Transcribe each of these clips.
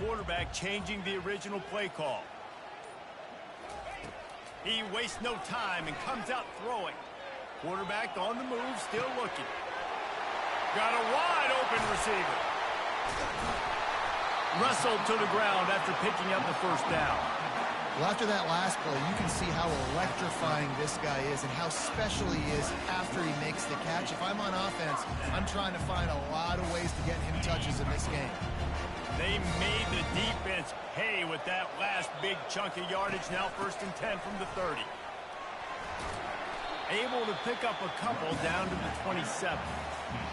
quarterback changing the original play call. He wastes no time and comes out throwing. Quarterback on the move, still looking. Got a wide open receiver. Wrestled to the ground after picking up the first down. Well, after that last play, you can see how electrifying this guy is and how special he is after he makes the catch. If I'm on offense, I'm trying to find a lot of ways to get him touches in this game. They made the defense pay with that last big chunk of yardage. Now 1st and 10 from the 30. Able to pick up a couple down to the 27.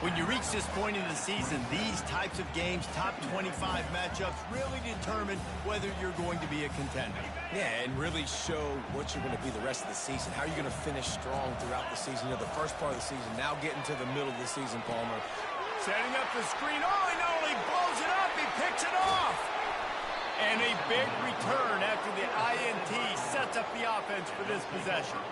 When you reach this point in the season, these types of games, top 25 matchups, really determine whether you're going to be a contender. Yeah, and really show what you're going to be the rest of the season. How are you going to finish strong throughout the season? You know, the first part of the season, now getting to the middle of the season, Palmer. Setting up the screen. Oh, he not only blows it up, he picks it off. And a big return after the INT sets up the offense for this possession.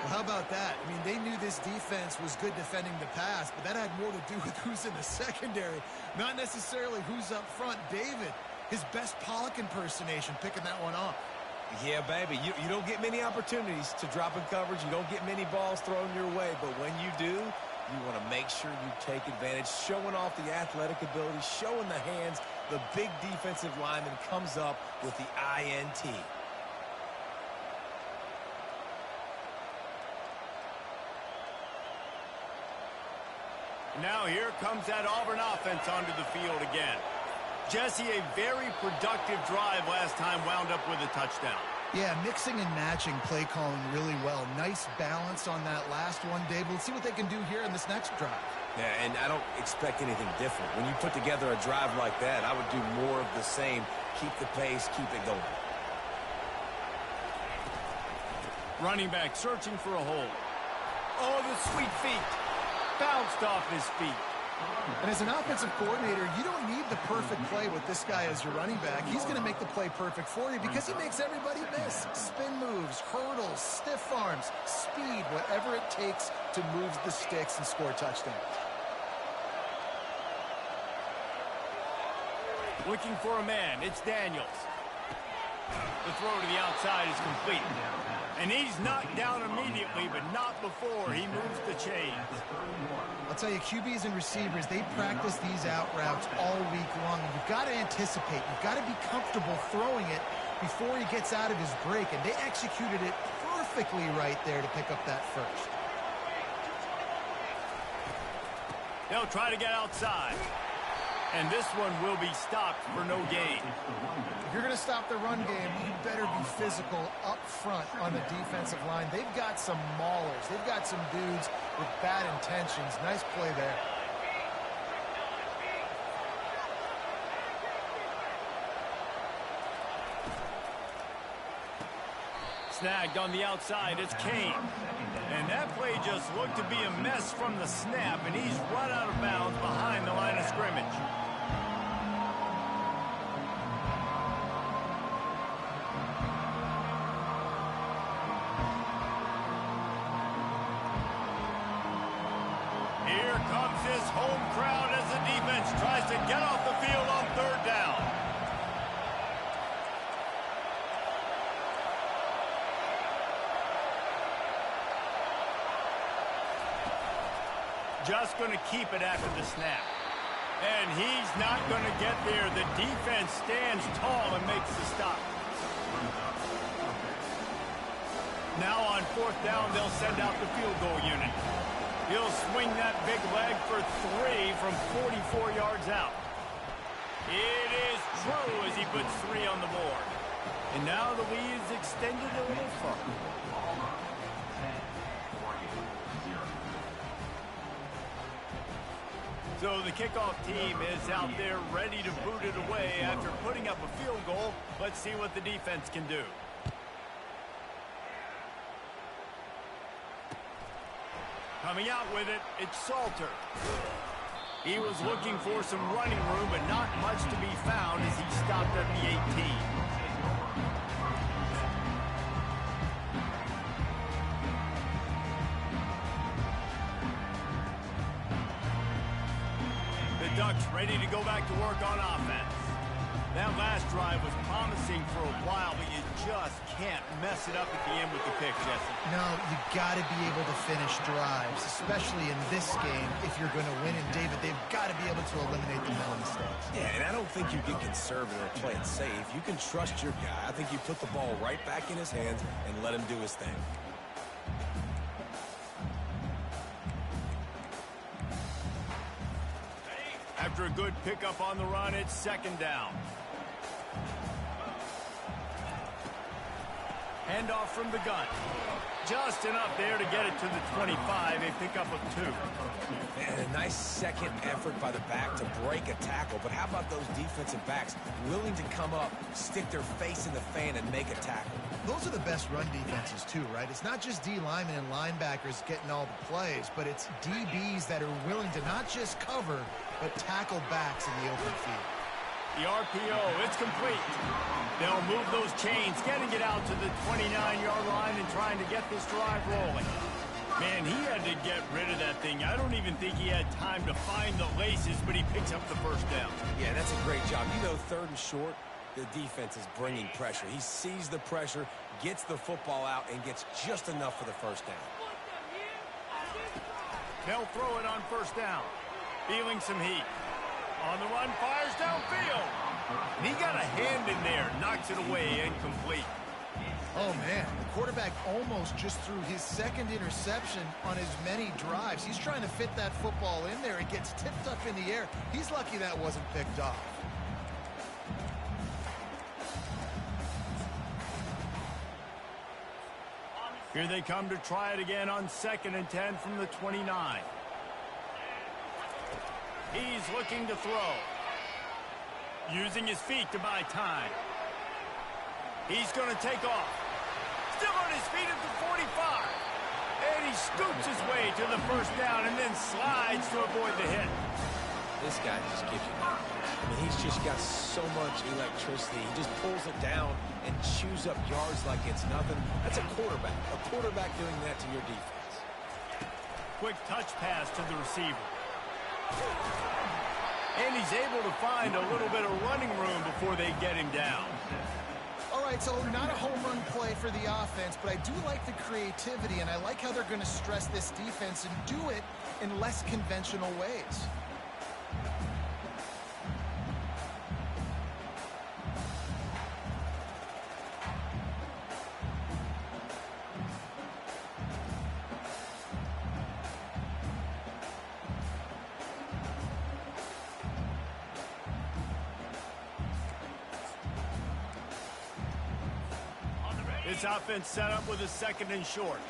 Well, how about that? I mean, they knew this defense was good defending the pass, but that had more to do with who's in the secondary, not necessarily who's up front. David, his best Pollock impersonation, picking that one off. Yeah, baby, you don't get many opportunities to drop in coverage. You don't get many balls thrown your way, but when you do, you want to make sure you take advantage, showing off the athletic ability, showing the hands. The big defensive lineman comes up with the INT. Now here comes that Auburn offense onto the field again. Jesse, a very productive drive last time, wound up with a touchdown. Yeah, mixing and matching play calling really well. Nice balance on that last one, Dave. Let's see what they can do here in this next drive. Yeah, and I don't expect anything different. When you put together a drive like that, I would do more of the same. Keep the pace, keep it going. Running back searching for a hole. Oh, the sweet feet. Bounced off his feet. And as an offensive coordinator, you don't need the perfect play with this guy as your running back. He's going to make the play perfect for you because he makes everybody miss. Spin moves, hurdles, stiff arms, speed, whatever it takes to move the sticks and score touchdowns. Looking for a man, it's Daniels. The throw to the outside is complete. And he's knocked down immediately, but not before he moves the chains. I'll tell you, QBs and receivers, they practice these out routes all week long. And you've got to anticipate. You've got to be comfortable throwing it before he gets out of his break. And they executed it perfectly right there to pick up that first. They'll try to get outside. And this one will be stopped for no gain. If you're going to stop the run game, you better be physical up front on the defensive line. They've got some maulers. They've got some dudes with bad intentions. Nice play there. Snagged on the outside, it's Kane. And that play just looked to be a mess from the snap, and he's run out of bounds behind the line of scrimmage. Here comes his home crowd as the defense tries to get off the field on 3rd down. Just going to keep it after the snap. And he's not going to get there. The defense stands tall and makes the stop. Now on 4th down, they'll send out the field goal unit. He'll swing that big leg for 3 from 44 yards out. It is true as he puts 3 on the board. And now the lead is extended a little further. So the kickoff team is out there ready to boot it away after putting up a field goal. Let's see what the defense can do. Coming out with it, it's Salter. He was looking for some running room, but not much to be found as he stopped at the 18. Ducks ready to go back to work on offense. That last drive was promising for a while, but you just can't mess it up at the end with the pick, Jesse. No, you got to be able to finish drives, especially in this game if you're going to win. And, David, they've got to be able to eliminate the mental mistakes. Yeah, and I don't think you get conservative or play it safe. You can trust your guy. I think you put the ball right back in his hands and let him do his thing. After a good pickup on the run, it's second down. Handoff from the gun. Just enough there to get it to the 25. A pickup of 2. And a nice second effort by the back to break a tackle. But how about those defensive backs willing to come up, stick their face in the fan, and make a tackle? Those are the best run defenses, too, right? It's not just D linemen and linebackers getting all the plays, but it's DBs that are willing to not just cover, but tackle backs in the open field. The RPO, it's complete. They'll move those chains, getting it out to the 29-yard line and trying to get this drive rolling. Man, he had to get rid of that thing. I don't even think he had time to find the laces, but he picks up the first down. Yeah, that's a great job. You know, third and short, the defense is bringing pressure. He sees the pressure, gets the football out, and gets just enough for the first down. They'll throw it on first down. Feeling some heat. On the run, fires downfield. And he got a hand in there, knocks it away, incomplete. Oh, man, the quarterback almost just threw his second interception on as many drives. He's trying to fit that football in there. It gets tipped up in the air. He's lucky that wasn't picked off. Here they come to try it again on 2nd and 10 from the 29. He's looking to throw. Using his feet to buy time. He's going to take off. Still on his feet at the 45. And he scoops his way to the first down and then slides to avoid the hit. This guy just gives you that. I mean, he's just got so much electricity. He just pulls it down and chews up yards like it's nothing. That's a quarterback. A quarterback doing that to your defense. Quick touch pass to the receiver. And he's able to find a little bit of running room before they get him down. All right, so not a home run play for the offense, but I do like the creativity, and I like how they're going to stress this defense and do it in less conventional ways. This offense set up with a 2nd and short.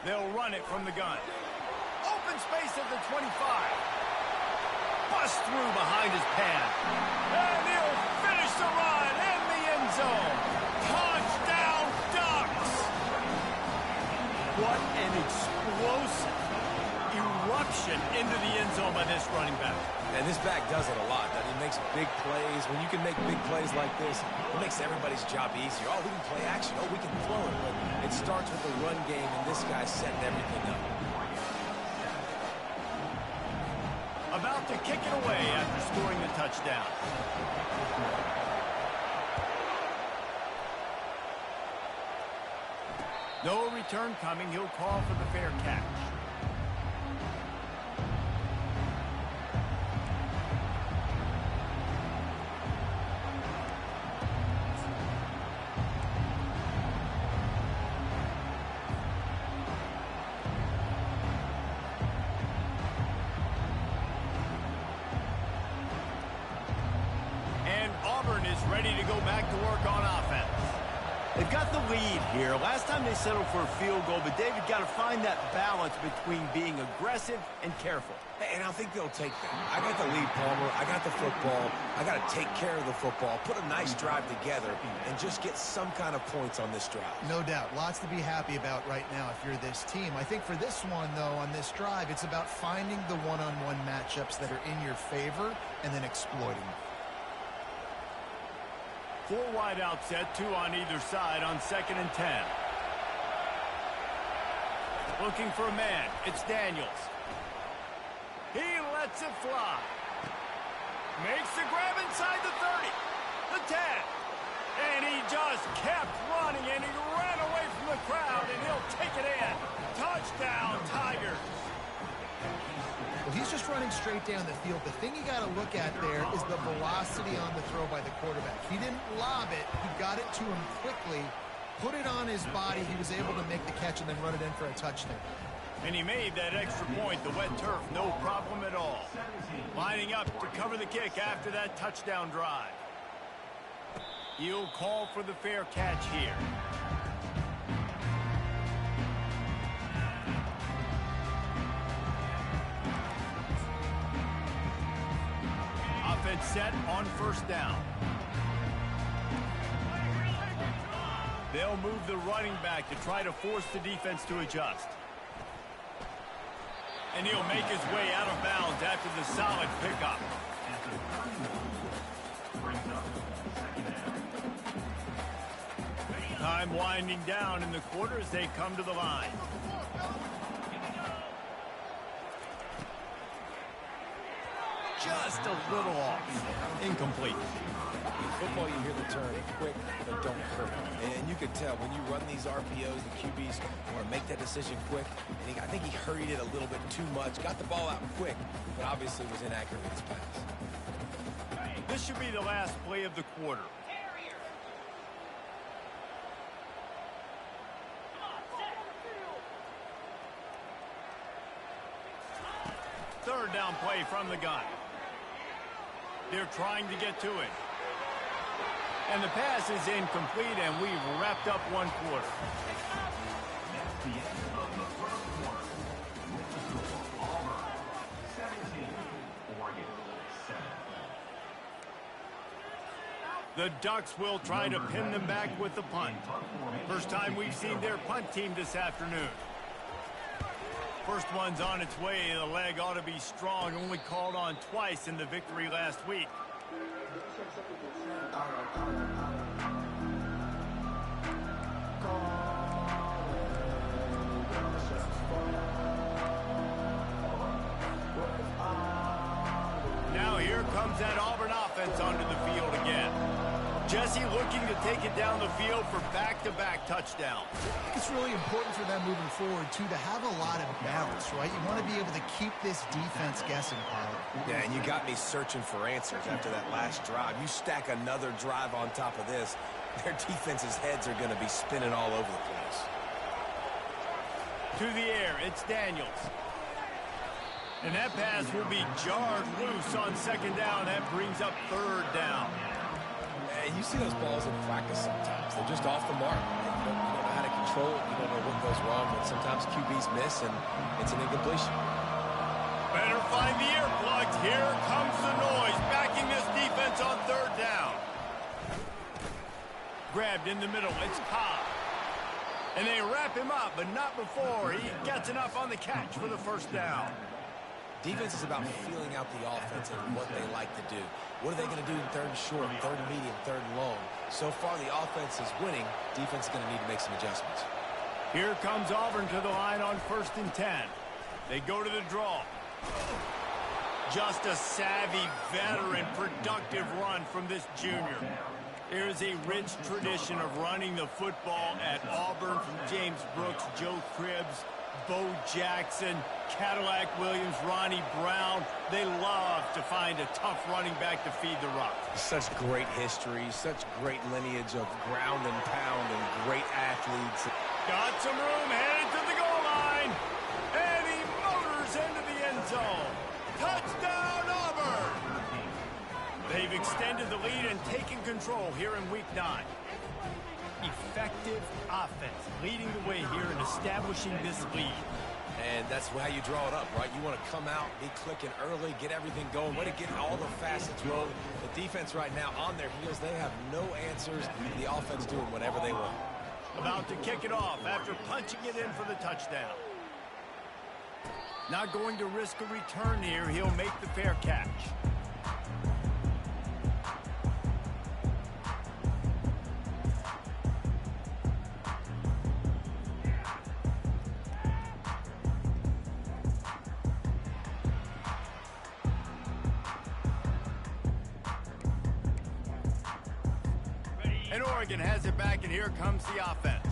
They'll run it from the gun. Open space at the 25. Bust through behind his pad. And he'll finish the run in the end zone. Touchdown, Ducks! What an explosive eruption into the end zone by this running back. And this back does it a lot. He makes big plays. When you can make big plays like this, it makes everybody's job easier. Oh, we can play action. Oh, we can throw it. But it starts with the run game, and this guy's setting everything up. About to kick it away after scoring the touchdown. No return coming. He'll call for the fair catch. Ready to go back to work on offense. They've got the lead here. Last time they settled for a field goal, but David got to find that balance between being aggressive and careful. And I think they'll take that. I got the lead, Palmer. I got the football. I got to take care of the football, put a nice drive together, and just get some kind of points on this drive. No doubt. Lots to be happy about right now if you're this team. I think for this one, though, on this drive, it's about finding the one-on-one matchups that are in your favor and then exploiting them. 4 wide out set, 2 on either side on 2nd and 10. Looking for a man. It's Daniels. He lets it fly. Makes the grab inside the 30. The 10. And he just kept running, and he ran away from the crowd, and he'll take it in. Touchdown, Tigers. Well, he's just running straight down the field. The thing you got to look at there is the velocity on the throw by the quarterback. He didn't lob it. He got it to him quickly, put it on his body. He was able to make the catch and then run it in for a touchdown. And he made that extra point, the wet turf, no problem at all. Lining up to cover the kick after that touchdown drive. He'll call for the fair catch here. Offense set on first down. They'll move the running back to try to force the defense to adjust. And he'll make his way out of bounds after the solid pickup. Time winding down in the quarter as they come to the line. Just a little off. Incomplete. In football, you hear the term quick, but don't hurt. And you can tell when you run these RPOs, the QBs want to make that decision quick. And I think he hurried it a little bit too much, got the ball out quick, but obviously was inaccurate with his pass. This should be the last play of the quarter. Third down play from the gun. They're trying to get to it. And the pass is incomplete, and we've wrapped up one quarter. The Ducks will try to pin them back with the punt. First time we've seen their punt team this afternoon. First one's on its way. The leg ought to be strong. Only called on twice in the victory last week. Now here comes that Auburn offense onto the field again. Jesse looking to take it down the field for back-to-back touchdowns. I think it's really important for them moving forward, too, to have a lot of balance, right? You want to be able to keep this defense guessing, Tyler. Yeah, and you got me searching for answers after that last drive. You stack another drive on top of this, their defense's heads are going to be spinning all over the place. To the air, it's Daniels. And that pass will be jarred loose on second down. That brings up third down. And you see those balls in practice sometimes. They're just off the mark. You don't know how to control it. You don't know what goes wrong. But sometimes QBs miss, and it's an incompletion. Better find the earplugs. Here comes the noise, backing this defense on third down. Grabbed in the middle. It's Cobb. And they wrap him up, but not before he gets enough on the catch for the first down. Defense is about feeling out the offense and what they like to do. What are they going to do in third and short, third and medium, third and long? So far, the offense is winning. Defense is going to need to make some adjustments. Here comes Auburn to the line on 1st and 10. They go to the draw. Just a savvy, veteran, productive run from this junior. There's a rich tradition of running the football at Auburn from James Brooks, Joe Cribbs, Bo Jackson, Cadillac Williams, Ronnie Brown. They love to find a tough running back to feed the rock. Such great history, such great lineage of ground and pound and great athletes. Got some room, headed to the goal line. And he motors into the end zone. Touchdown, Auburn! They've extended the lead and taken control here in Week 9. Effective offense leading the way here and establishing this lead. And that's how you draw it up, right? You want to come out, be clicking early, get everything going, way to get all the facets rolling. The defense right now on their heels, they have no answers. The offense doing whatever they want. About to kick it off after punching it in for the touchdown. Not going to risk a return here. He'll make the fair catch. And Oregon has it back, and here comes the offense.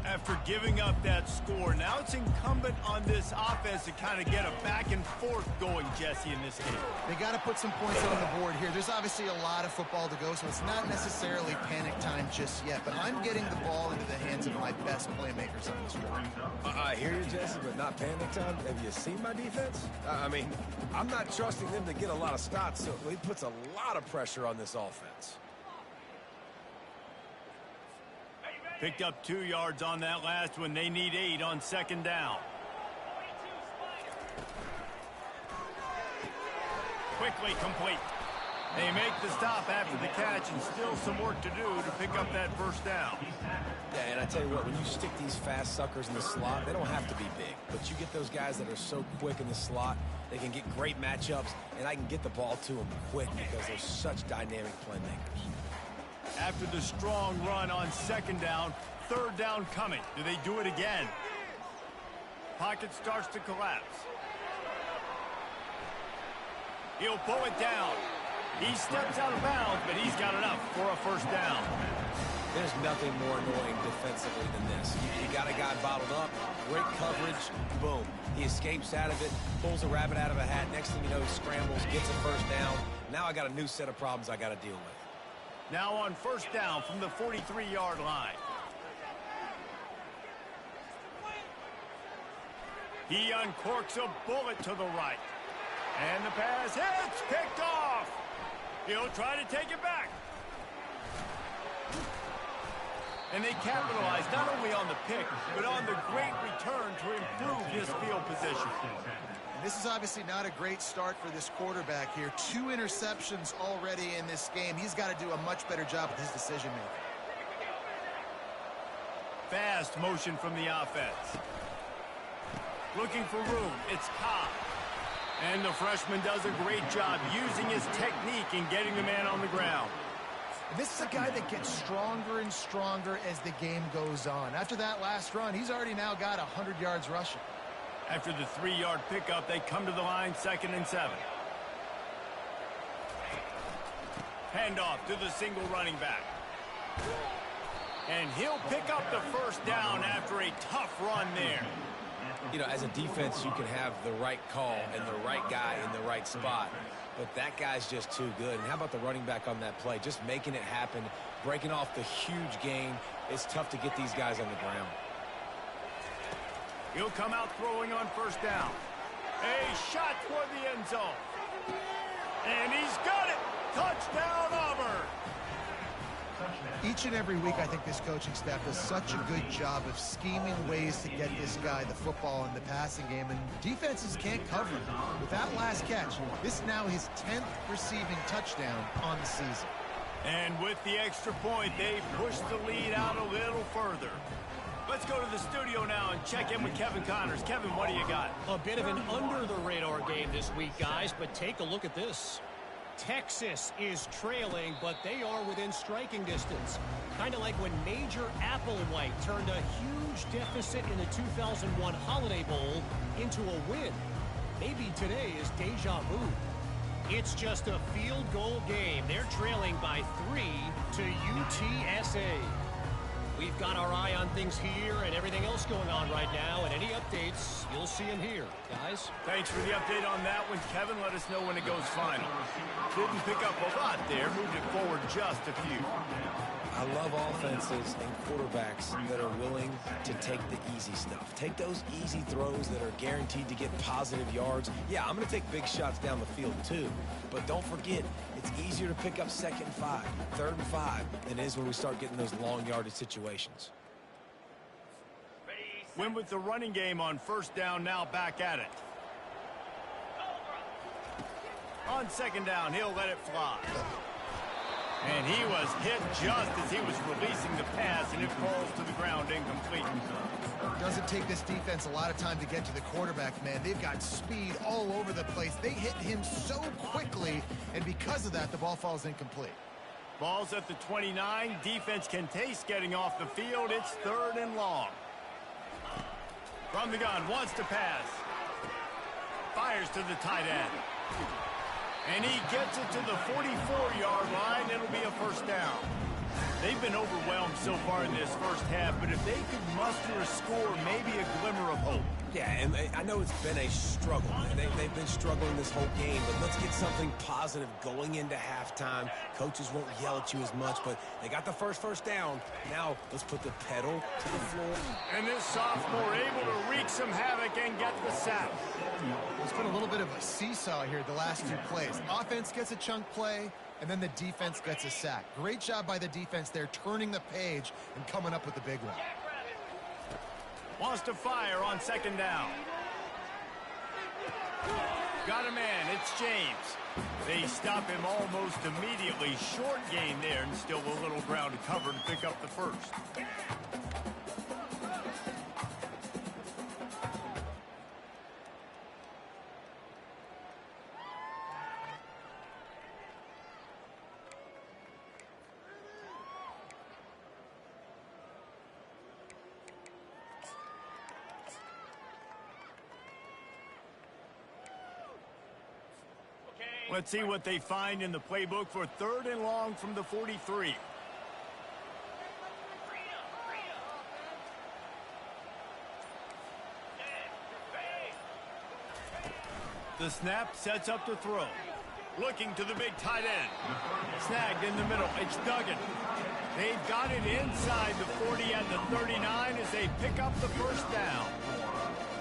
After giving up that score, now it's incumbent on this offense to kind of get a back and forth going, Jesse, in this game. They got to put some points on the board here. There's obviously a lot of football to go, so it's not necessarily panic time just yet. But I'm getting the ball into the hands of my best playmakers on this drive. I hear you, Jesse, but not panic time. Have you seen my defense? I mean, I'm not trusting them to get a lot of stops, so it puts a lot of pressure on this offense. Picked up 2 yards on that last one. They need 8 on second down. Quickly complete. They make the stop after the catch, and still some work to do to pick up that first down. Yeah, and I tell you what, when you stick these fast suckers in the slot, they don't have to be big. But you get those guys that are so quick in the slot, they can get great matchups, and I can get the ball to them quick because they're such dynamic playmakers. After the strong run on second down, third down coming. Do they do it again? Pocket starts to collapse. He'll pull it down. He steps out of bounds, but he's got enough for a first down. There's nothing more annoying defensively than this. You got a guy bottled up, great coverage, boom. He escapes out of it, pulls a rabbit out of a hat. Next thing you know, he scrambles, gets a first down. Now I got a new set of problems I got to deal with. Now on first down from the 43-yard line. He uncorks a bullet to the right. And the pass hits, picked off. He'll try to take it back. And they capitalize not only on the pick, but on the great return to improve his field position. This is obviously not a great start for this quarterback here. 2 interceptions already in this game. He's got to do a much better job with his decision-making. Fast motion from the offense. Looking for room. It's Cobb. And the freshman does a great job using his technique and getting the man on the ground. This is a guy that gets stronger and stronger as the game goes on. After that last run, he's already now got 100 yards rushing. After the 3-yard pickup, they come to the line, 2nd and 7. Handoff to the single running back. And he'll pick up the first down after a tough run there. You know, as a defense, you can have the right call and the right guy in the right spot. But that guy's just too good. And how about the running back on that play? Just making it happen, breaking off the huge gain. It's tough to get these guys on the ground. He'll come out throwing on first down. A shot toward the end zone. And he's got it. Touchdown, Auburn. Each and every week, I think this coaching staff does such a good job of scheming ways to get this guy the football in the passing game, and defenses can't cover him. With that last catch, this is now his 10th receiving touchdown on the season. And with the extra point, they push the lead out a little further. Let's go to the studio now and check in with Kevin Connors. Kevin, what do you got? A bit of an under-the-radar game this week, guys, but take a look at this. Texas is trailing, but they are within striking distance. Kind of like when Major Applewhite turned a huge deficit in the 2001 Holiday Bowl into a win. Maybe today is deja vu. It's just a field goal game. They're trailing by 3 to UTSA. We've got our eye on things here and everything else going on right now, and any updates, you'll see them here. Guys? Thanks for the update on that one, Kevin. Let us know when it goes final. Didn't pick up a lot there. Moved it forward just a few. I love offenses and quarterbacks that are willing to take the easy stuff. Take those easy throws that are guaranteed to get positive yards. Yeah, I'm going to take big shots down the field too. But don't forget, it's easier to pick up 2nd and 5, 3rd and 5 than it is when we start getting those long yardage situations. Win with the running game on first down, now back at it. On second down, he'll let it fly. And he was hit just as he was releasing the pass, and it falls to the ground incomplete. Doesn't take this defense a lot of time to get to the quarterback, man. They've got speed all over the place. They hit him so quickly, and because of that, the ball falls incomplete. Ball's at the 29. Defense can taste getting off the field. It's 3rd and long. From the gun, wants to pass. Fires to the tight end. And he gets it to the 44-yard line. It'll be a first down. They've been overwhelmed so far in this first half, but if they could muster a score, maybe a glimmer of hope. Yeah, and I know it's been a struggle. They've been struggling this whole game, but let's get something positive going into halftime. Coaches won't yell at you as much, but they got the first down. Now let's put the pedal to the floor. And this sophomore able to wreak some havoc and get the sack. It's been a little bit of a seesaw here the last two plays. Offense gets a chunk play, and then the defense gets a sack. Great job by the defense there, turning the page and coming up with the big one. Wants to fire on second down. Got a man, it's James. They stop him almost immediately. Short gain there, and still a little ground to cover to pick up the first. Let's see what they find in the playbook for 3rd and long from the 43. The snap sets up to throw. Looking to the big tight end. Snagged in the middle. It's Duggan. They've got it inside the 40 and the 39 as they pick up the first down.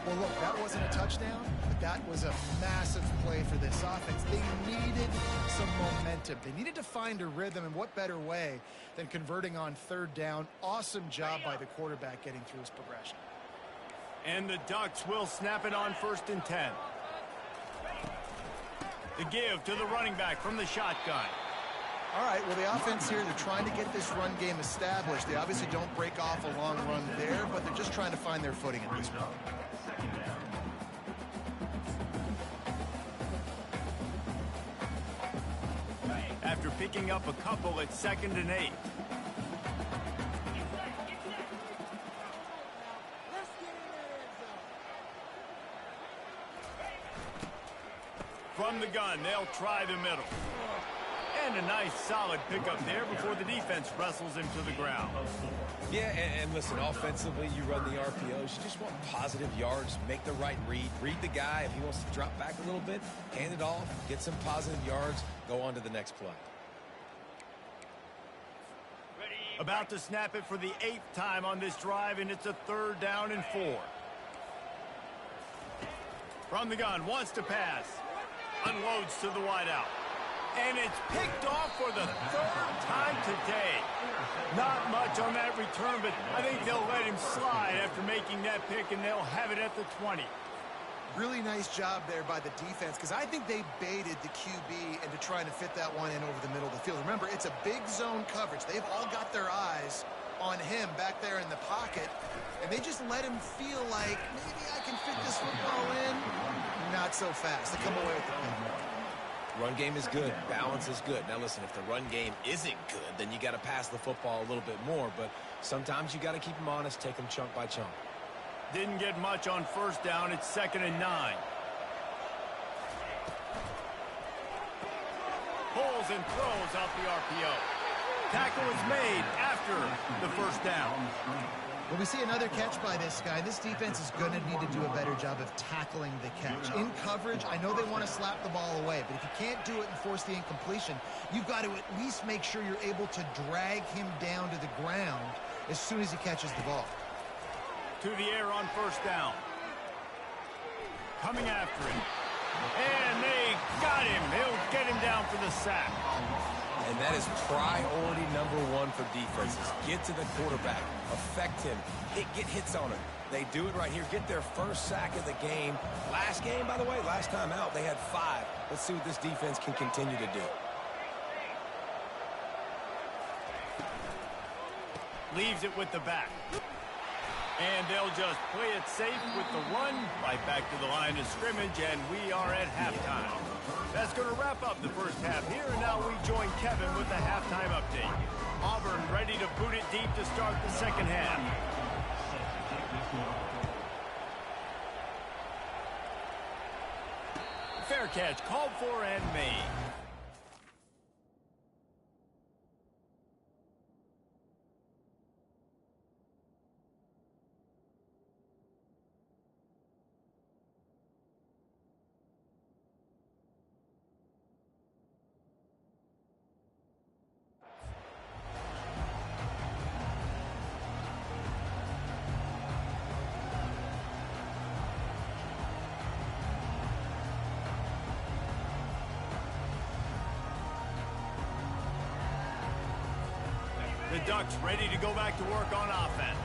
Well, look, that wasn't a touchdown, but that was a massive play for this offense. They needed some momentum. They needed to find a rhythm, and what better way than converting on 3rd down. Awesome job by the quarterback getting through his progression. And the Ducks will snap it on 1st and 10. The give to the running back from the shotgun. All right, well, the offense here, they're trying to get this run game established. They obviously don't break off a long run there, but they're just trying to find their footing at this point. After picking up a couple at 2nd and 8. From the gun, they'll try the middle. And a nice solid pickup there before the defense wrestles him to the ground. Yeah, and listen, offensively, you run the RPOs. You just want positive yards, make the right read. Read the guy. If he wants to drop back a little bit, hand it off, get some positive yards, go on to the next play. About to snap it for the 8th time on this drive, and it's a 3rd down and 4. From the gun, wants to pass. Unloads to the wideout. And it's picked off for the 3rd time today. Not much on that return, but I think they'll let him slide after making that pick, and they'll have it at the 20. Really nice job there by the defense, because I think they baited the QB into trying to fit that one in over the middle of the field. Remember, it's a big zone coverage. They've all got their eyes on him back there in the pocket, and they just let him feel like, maybe I can fit this football in. Not so fast. They come away with the pick. Run game is good. Balance is good. Now, listen, if the run game isn't good, then you got to pass the football a little bit more. But sometimes you got to keep them honest, take them chunk by chunk. Didn't get much on 1st down. It's 2nd and 9. Pulls and throws out the RPO. Tackle is made after the 1st down. Well, we see another catch by this guy. This defense is going to need to do a better job of tackling the catch. In coverage, I know they want to slap the ball away, but if you can't do it and force the incompletion, you've got to at least make sure you're able to drag him down to the ground as soon as he catches the ball. To the air on 1st down. Coming after him. And they got him. He'll get him down for the sack. And that is priority #1 for defenses. Get to the quarterback. Affect him. Get hits on him. They do it right here. Get their first sack of the game. Last game, by the way, last time out, they had 5. Let's see what this defense can continue to do. Leaves it with the back. And they'll just play it safe with the run right back to the line of scrimmage, and we are at halftime. That's going to wrap up the first half here, and now we join Kevin with the halftime update. Auburn ready to boot it deep to start the second half. Fair catch called for and made. the Ducks ready to go back to work on offense.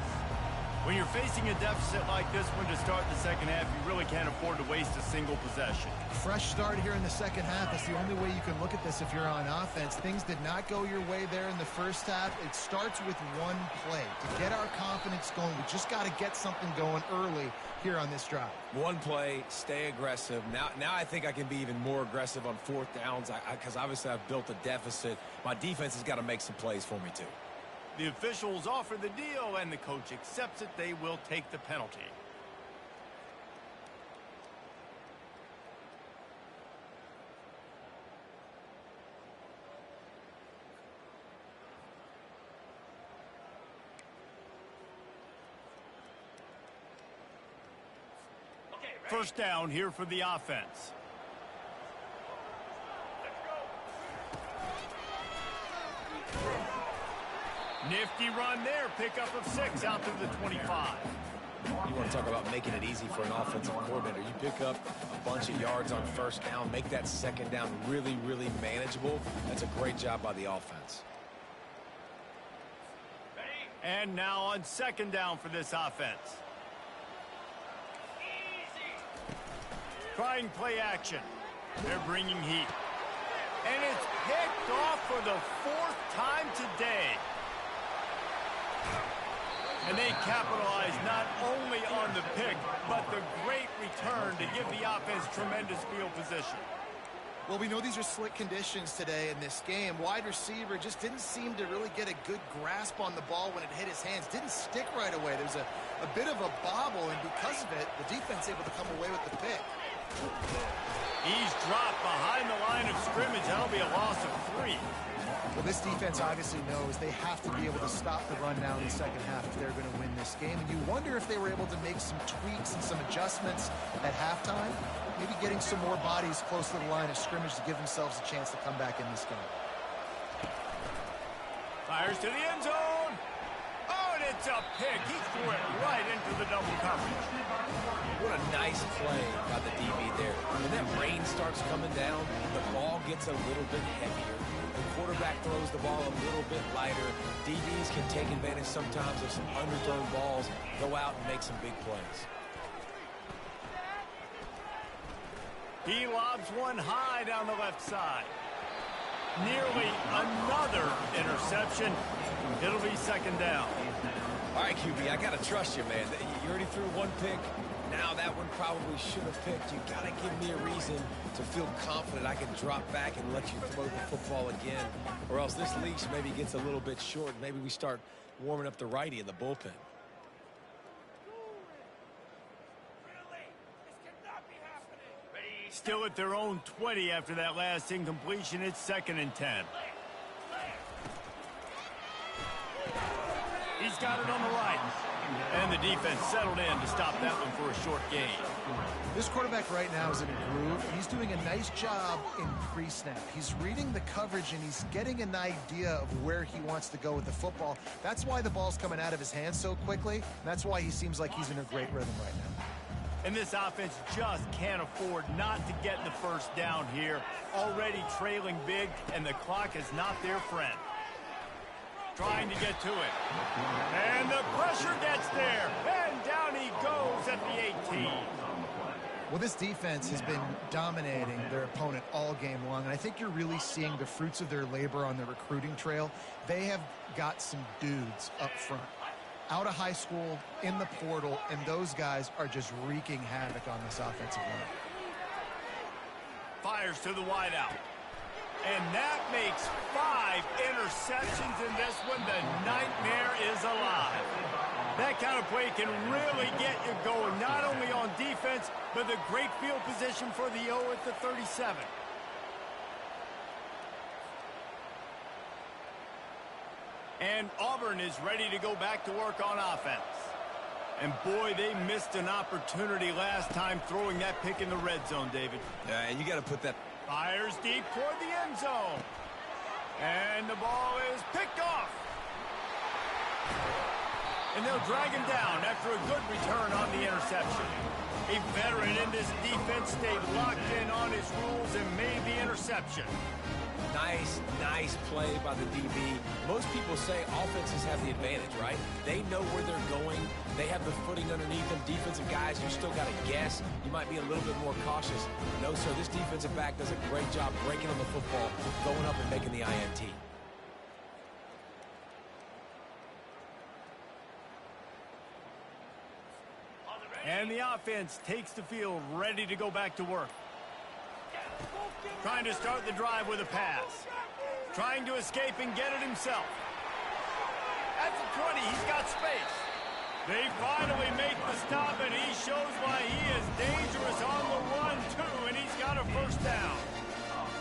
When you're facing a deficit like this one to start the second half, you really can't afford to waste a single possession. Fresh start here in the second half. That's the only way you can look at this if you're on offense. Things did not go your way there in the first half. It starts with one play. To get our confidence going, we just got to get something going early here on this drive. One play, stay aggressive. Now I think I can be even more aggressive on fourth downs because obviously I've built a deficit. My defense has got to make some plays for me too. The officials offer the deal, and the coach accepts it. They will take the penalty. First down here for the offense. Nifty run there. Pickup of 6 out to the 25. You want to talk about making it easy for an offensive coordinator. You pick up a bunch of yards on first down, make that second down really, really manageable. That's a great job by the offense. And now on second down for this offense. Trying play action. They're bringing heat. And it's picked off for the 4th time today. And they capitalize not only on the pick, but the great return to give the offense tremendous field position. Well, we know these are slick conditions today in this game. Wide receiver just didn't seem to really get a good grasp on the ball when it hit his hands. Didn't stick right away. There's a bit of a bobble, and because of it, the defense able to come away with the pick. He's dropped behind the line of scrimmage. That'll be a loss of 3. Well, this defense obviously knows they have to be able to stop the run now in the second half if they're going to win this game. And you wonder if they were able to make some tweaks and some adjustments at halftime, maybe getting some more bodies close to the line of scrimmage to give themselves a chance to come back in this game. Fires to the end zone. Oh, and it's a pick. He threw it right into the double coverage. What a nice play by the DB there. When that rain starts coming down, the ball gets a little bit heavier. The quarterback throws the ball a little bit lighter. DBs can take advantage sometimes of some underthrown balls, go out and make some big plays. He lobs one high down the left side. Nearly another interception. It'll be second down. All right, QB, I got to trust you, man. You already threw one pick. Now that one probably should have picked. You got to give me a reason to feel confident I can drop back and let you throw the football again. Or else this leash maybe gets a little bit short. Maybe we start warming up the righty in the bullpen. Still at their own 20 after that last incompletion. It's 2nd and 10. He's got it on the right. And the defense settled in to stop that one for a short gain. This quarterback right now is in a groove. He's doing a nice job in pre-snap. He's reading the coverage, and he's getting an idea of where he wants to go with the football. That's why the ball's coming out of his hands so quickly. And that's why he seems like he's in a great rhythm right now. And this offense just can't afford not to get the first down here. Already trailing big, and the clock is not their friend. Trying to get to it. And the pressure gets there. And down he goes at the 18. Well, this defense has been dominating their opponent all game long, and I think you're really seeing the fruits of their labor on the recruiting trail. They have got some dudes up front, out of high school, in the portal, and those guys are just wreaking havoc on this offensive line. Fires to the wideout. And that makes 5 interceptions in this one. The nightmare is alive. That kind of play can really get you going, not only on defense, but the great field position for the O at the 37. And Auburn is ready to go back to work on offense. And boy, they missed an opportunity last time throwing that pick in the red zone, David. Yeah, and you got to put that. Fires deep toward the end zone. And the ball is picked off. And they'll drag him down after a good return on the interception. A veteran in this defense stayed locked in on his rules and made the interception. Nice play by the DB. Most people say offenses have the advantage, right? They know where they're going. They have the footing underneath them. Defensive guys, you still got to guess. You might be a little bit more cautious. No, sir, this defensive back does a great job breaking on the football, going up and making the INT. And the offense takes the field, ready to go back to work. Trying to start the drive with a pass. Trying to escape and get it himself. At the 20, he's got space. They finally make the stop, and he shows why he is dangerous on the run, too, and he's got a first down.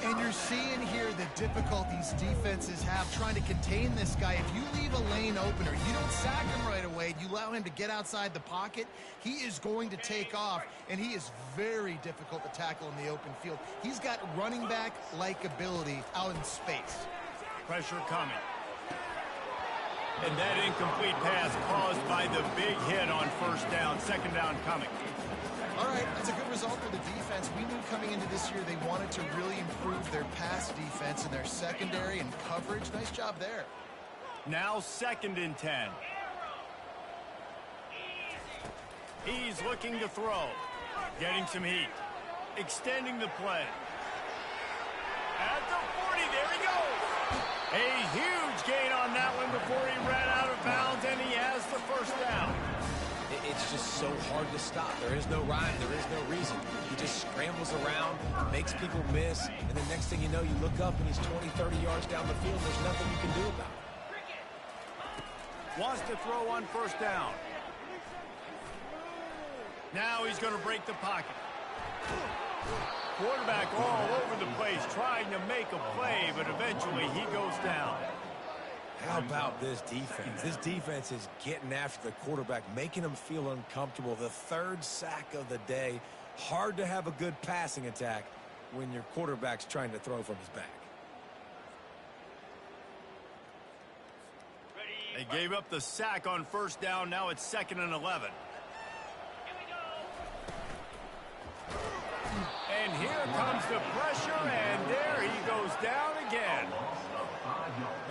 And you're seeing here the difficulties defenses have trying to contain this guy. If you leave a lane open or you don't sack him right away, you allow him to get outside the pocket, he is going to take off, and he is very difficult to tackle in the open field. He's got running back-like ability out in space. Pressure coming. And that incomplete pass caused by the big hit on first down. Second down coming. All right, that's a good result for the defense. We knew coming into this year they wanted to really improve their pass defense and their secondary and coverage. Nice job there. Now 2nd and 10. He's looking to throw. Getting some heat. Extending the play. At the 40, there he goes. A huge gain on that one before he ran out of bounds, and he has the first down. It's just so hard to stop. There is no rhyme. There is no reason. He just scrambles around, makes people miss, and the next thing you know, you look up and he's 20, 30 yards down the field. There's nothing you can do about it. Wants to throw on first down. Now he's going to break the pocket. Quarterback all over the place trying to make a play, but eventually he goes down. How about this defense? This defense is getting after the quarterback, making him feel uncomfortable. The 3rd sack of the day. Hard to have a good passing attack when your quarterback's trying to throw from his back. They gave up the sack on first down. Now it's 2nd and 11. And here comes the pressure, and there he goes down again.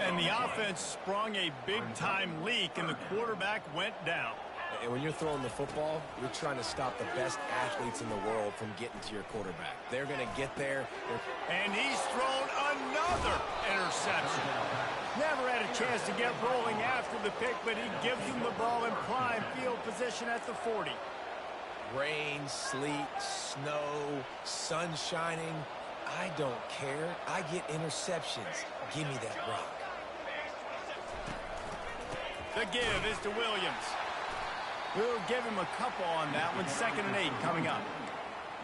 And the offense sprung a big-time leak, and the quarterback went down. And when you're throwing the football, you're trying to stop the best athletes in the world from getting to your quarterback. They're going to get there. And he's thrown another interception. Never had a chance to get rolling after the pick, but he gives him the ball in prime field position at the 40. Rain, sleet, snow, sun shining. I don't care. I get interceptions. Give me that rock. The give is to Williams. We'll give him a couple on that one. 2nd and 8 coming up.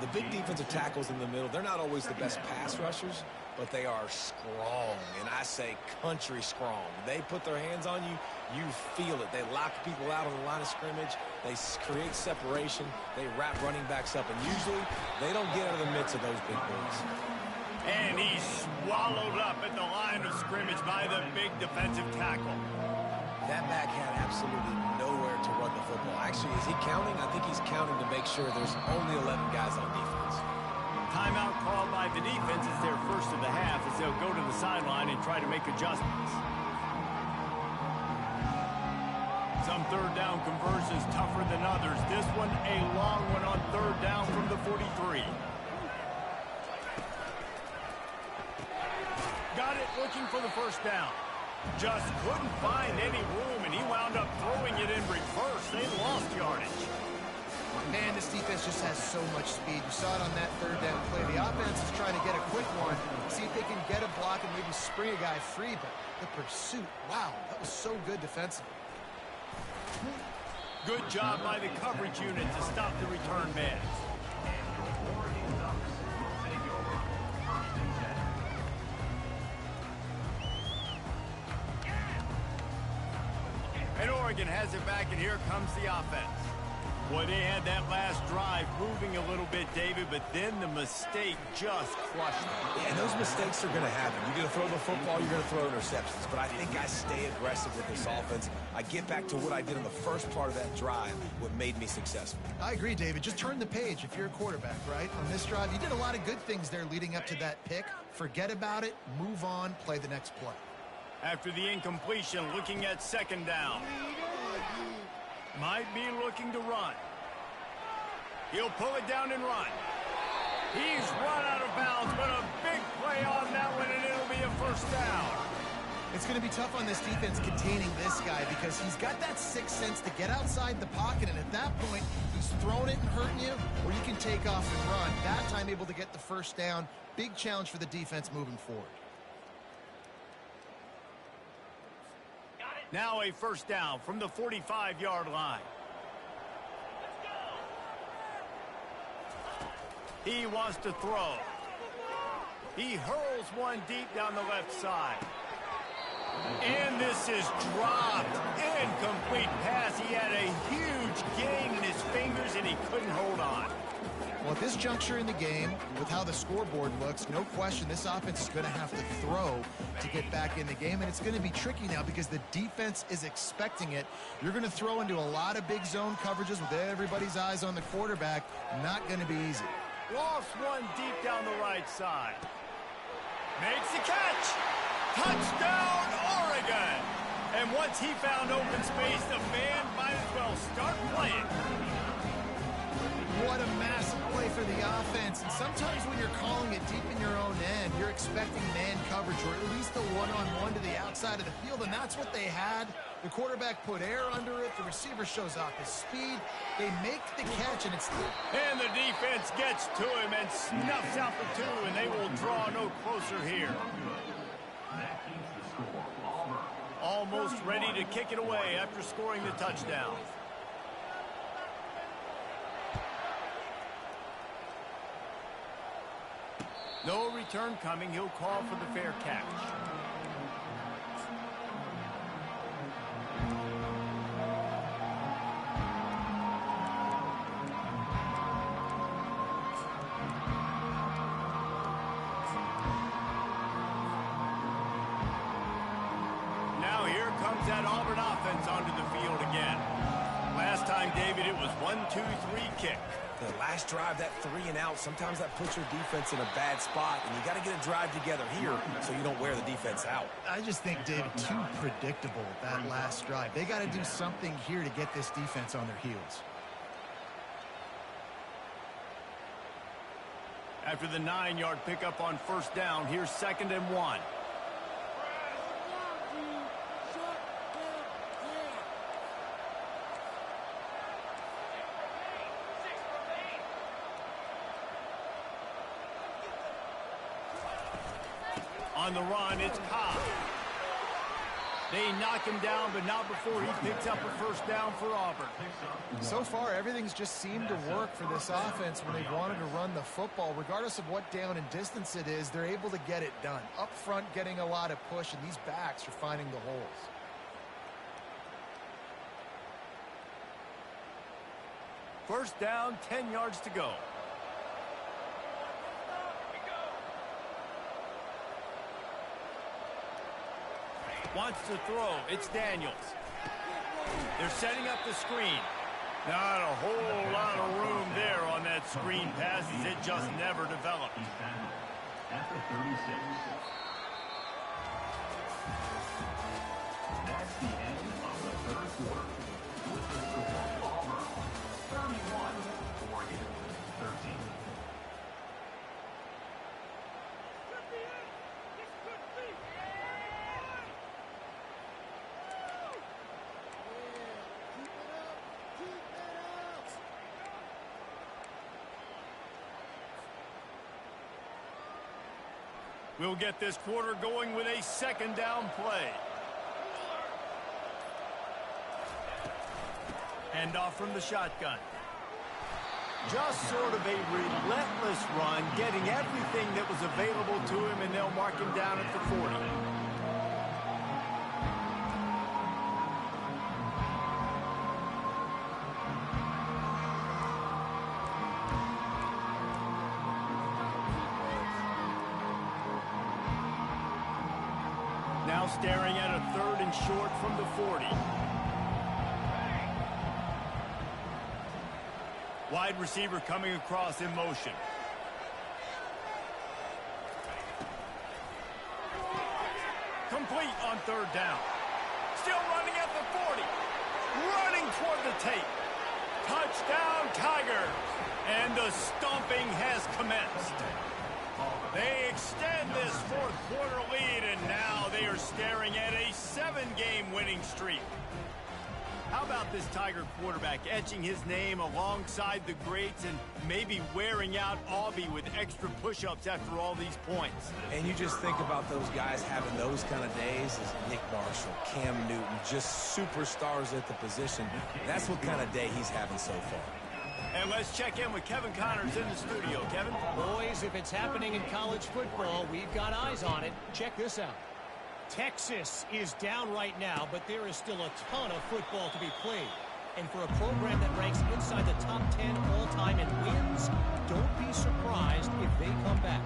The big defensive tackles in the middle, they're not always the best pass rushers, but they are strong, and I say country strong. They put their hands on you, you feel it. They lock people out on the line of scrimmage. They create separation. They wrap running backs up, and usually they don't get out of the midst of those big boys. And he's swallowed up at the line of scrimmage by the big defensive tackle. That back had absolutely nowhere to run the football. Actually, is he counting? I think he's counting to make sure there's only 11 guys on defense. Timeout called by the defense is their first of the half as they'll go to the sideline and try to make adjustments. Some third down conversions tougher than others. This one a long one on third down from the 43. Got it looking for the first down. Just couldn't find any room, and he wound up throwing it in reverse. They lost yardage. Man, this defense just has so much speed. You saw it on that third down play. The offense is trying to get a quick one, see if they can get a block and maybe spring a guy free, but the pursuit, wow, that was so good defensively. Good job by the coverage unit to stop the return man. And Oregon has it back, and here comes the offense. Boy, they had that last drive moving a little bit, David, but then the mistake just crushed them. Yeah, and those mistakes are going to happen. You're going to throw the football, you're going to throw interceptions. But I think I stay aggressive with this offense. I get back to what I did in the first part of that drive, what made me successful. I agree, David. Just turn the page if you're a quarterback, right? On this drive, you did a lot of good things there leading up to that pick. Forget about it, move on, play the next play. After the incompletion, looking at second down. Might be looking to run. He'll pull it down and run. He's run out of bounds, but a big play on that one, and it'll be a first down. It's going to be tough on this defense containing this guy because he's got that sixth sense to get outside the pocket, and at that point, he's throwing it and hurting you, or you can take off and run. That time able to get the first down. Big challenge for the defense moving forward. Now a first down from the 45-yard line. He wants to throw. He hurls one deep down the left side. And this is dropped. Incomplete pass. He had a huge gain in his fingers, and he couldn't hold on. Well, at this juncture in the game, with how the scoreboard looks, no question this offense is going to have to throw to get back in the game, and it's going to be tricky now because the defense is expecting it. You're going to throw into a lot of big zone coverages with everybody's eyes on the quarterback. Not going to be easy. Lost one deep down the right side. Makes the catch. Touchdown, Oregon. And once he found open space, the band might as well start playing. What a massive play for the offense. And sometimes when you're calling it deep in your own end, you're expecting man coverage or at least a one-on-one to the outside of the field, and that's what they had. The quarterback put air under it. The receiver shows off his speed. They make the catch, and it's... And the defense gets to him and snuffs out the two, and they will draw no closer here. Almost ready to kick it away after scoring the touchdown. No return coming. He'll call for the fair catch. Now here comes that Auburn offense onto the field again. Last time, David, it was 1-2-3 kick. The last drive, that 3 and out, sometimes that puts your defense in a bad spot, and you got to get a drive together here so you don't wear the defense out. I just think, David, too predictable, that last drive. They got to do something here to get this defense on their heels. After the 9-yard pickup on first down, here's 2nd and 1. On the run, it's Cobb. They knock him down, but not before he picks up a first down for Auburn. So far, everything's just seemed to work for this offense when they've wanted to run the football. Regardless of what down and distance it is, they're able to get it done. Up front, getting a lot of push, and these backs are finding the holes. First down, 10 yards to go. Wants to throw. It's Daniels. They're setting up the screen. Not a whole lot of room there on that screen pass as it just never developed. At the 36. That's the end of the third quarter. With the score, Auburn 31, Oregon 13. We'll get this quarter going with a 2nd down play. Hand off from the shotgun. Just sort of a relentless run, getting everything that was available to him, and they'll mark him down at the 40. Now staring at a 3rd and short from the 40. Wide receiver coming across in motion. Complete on 3rd down. Still running at the 40. Running toward the tape. Touchdown, Tigers. And the stomping has commenced. They extend this 4th quarter lead, and now they are staring at a 7-game winning streak. How about this Tiger quarterback etching his name alongside the greats and maybe wearing out Aubie with extra push-ups after all these points? And you just think about those guys having those kind of days as Nick Marshall, Cam Newton, just superstars at the position. That's what kind of day he's having so far. And let's check in with Kevin Connors in the studio. Kevin? Boys, if it's happening in college football, we've got eyes on it. Check this out. Texas is down right now, but there is still a ton of football to be played. And for a program that ranks inside the top 10 all-time in wins, don't be surprised if they come back.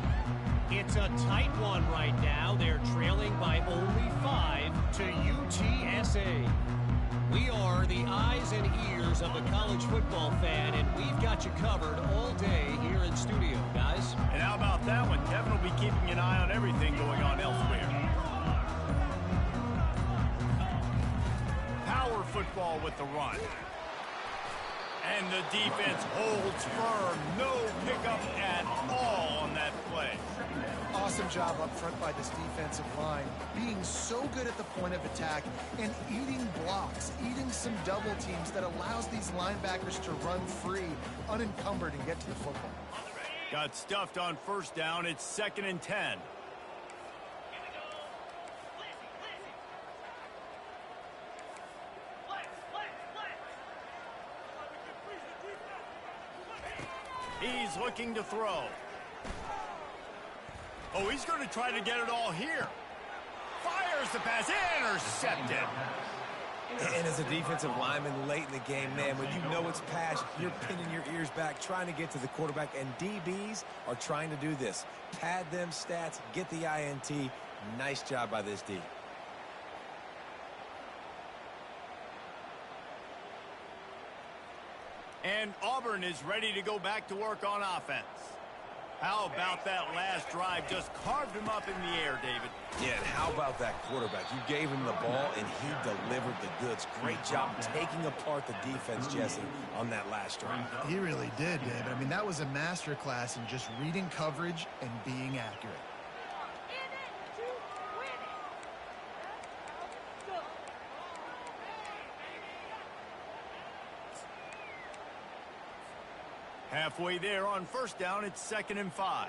It's a tight one right now. They're trailing by only 5 to UTSA. We are the eyes and ears of the college football fan, and we've got you covered all day here in studio, guys. And how about that one? Kevin will be keeping an eye on everything going on elsewhere. Power football with the run. And the defense holds firm. No pickup at all on that play. Awesome job up front by this defensive line, being so good at the point of attack and eating blocks, eating some double teams that allows these linebackers to run free, unencumbered, and get to the football. Got stuffed on 1st down. It's 2nd and 10. He's looking to throw. Oh, he's going to try to get it all here. Fires the pass. Intercepted. And as a defensive lineman late in the game, man, when you know it's pass, you're pinning your ears back, trying to get to the quarterback, and DBs are trying to do this. Pad them stats, get the INT. Nice job by this D. And Auburn is ready to go back to work on offense. How about that last drive? Just carved him up in the air, David. Yeah, and how about that quarterback? You gave him the ball, and he delivered the goods. Great job taking apart the defense, Jesse, on that last drive. He really did, David. I mean, that was a masterclass in just reading coverage and being accurate. Halfway there on 1st down, it's 2nd and 5.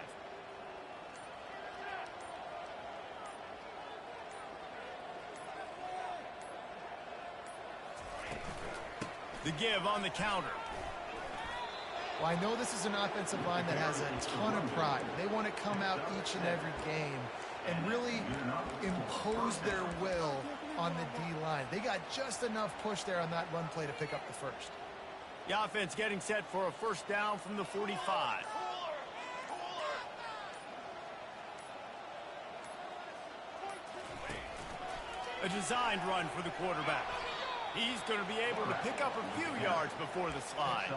The give on the counter. Well, I know this is an offensive line that has a ton of pride. They want to come out each and every game and really impose their will on the D-line. They got just enough push there on that run play to pick up the 1st. The offense getting set for a 1st down from the 45. A designed run for the quarterback. He's going to be able to pick up a few yards before the slide.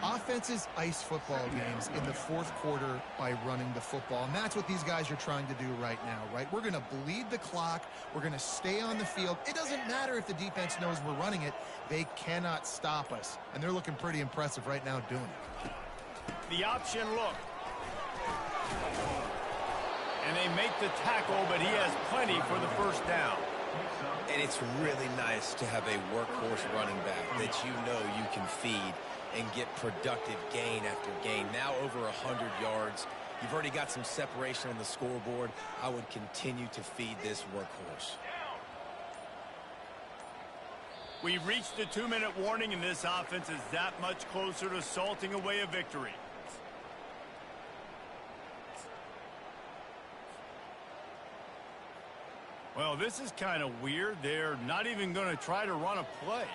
Offenses ice football games in the 4th quarter by running the football, and that's what these guys are trying to do right now, right? We're going to bleed the clock. We're going to stay on the field. It doesn't matter if the defense knows we're running it. They cannot stop us, and they're looking pretty impressive right now doing it. The option look. And they make the tackle, but he has plenty for the 1st down. And it's really nice to have a workhorse running back that you know you can feed and get productive gain after gain. Now over 100 yards. You've already got some separation on the scoreboard. I would continue to feed this workhorse. We've reached the 2-minute warning, and this offense is that much closer to salting away a victory. Well, this is kind of weird. They're not even going to try to run a play.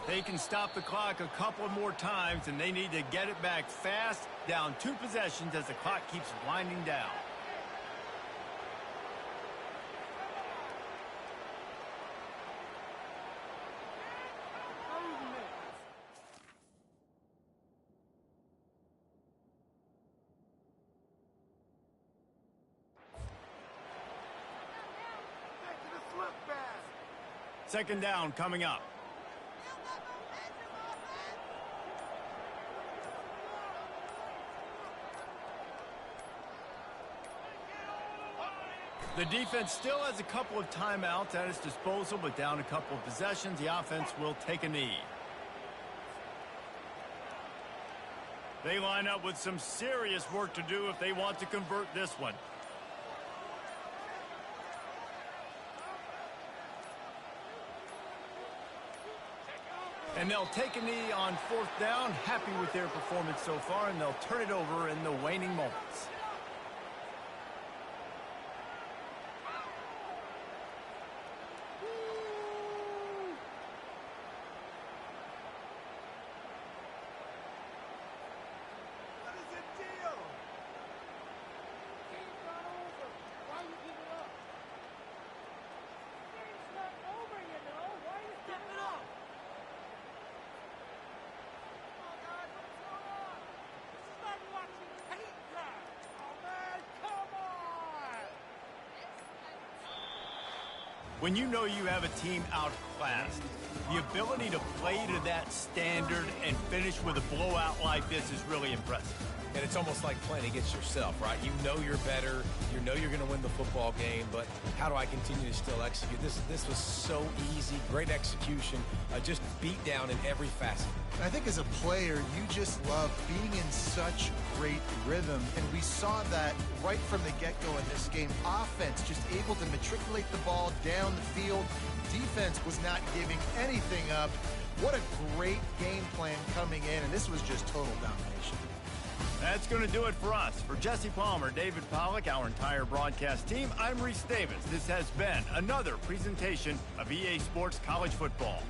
They can stop the clock a couple more times, and they need to get it back fast, down 2 possessions as the clock keeps winding down. Second down coming up. The defense still has a couple of timeouts at its disposal, but down a couple of possessions, the offense will take a knee. They line up with some serious work to do if they want to convert this one. And they'll take a knee on fourth down. Happy with their performance so far, and they'll turn it over in the waning moments. When you know you have a team outclassed, the ability to play to that standard and finish with a blowout like this is really impressive. And it's almost like playing against yourself, right? You know you're better. You know you're going to win the football game, but how do I continue to still execute? This was so easy. Great execution. Just beat down in every facet. I think as a player, you just love being in such great rhythm, and we saw that right from the get-go in this game. Offense just able to matriculate the ball down the field. Defense was not giving anything up. What a great game plan coming in, and this was just total domination. That's going to do it for us. For Jesse Palmer, David Pollack, our entire broadcast team, I'm Reese Davis. This has been another presentation of EA Sports College Football.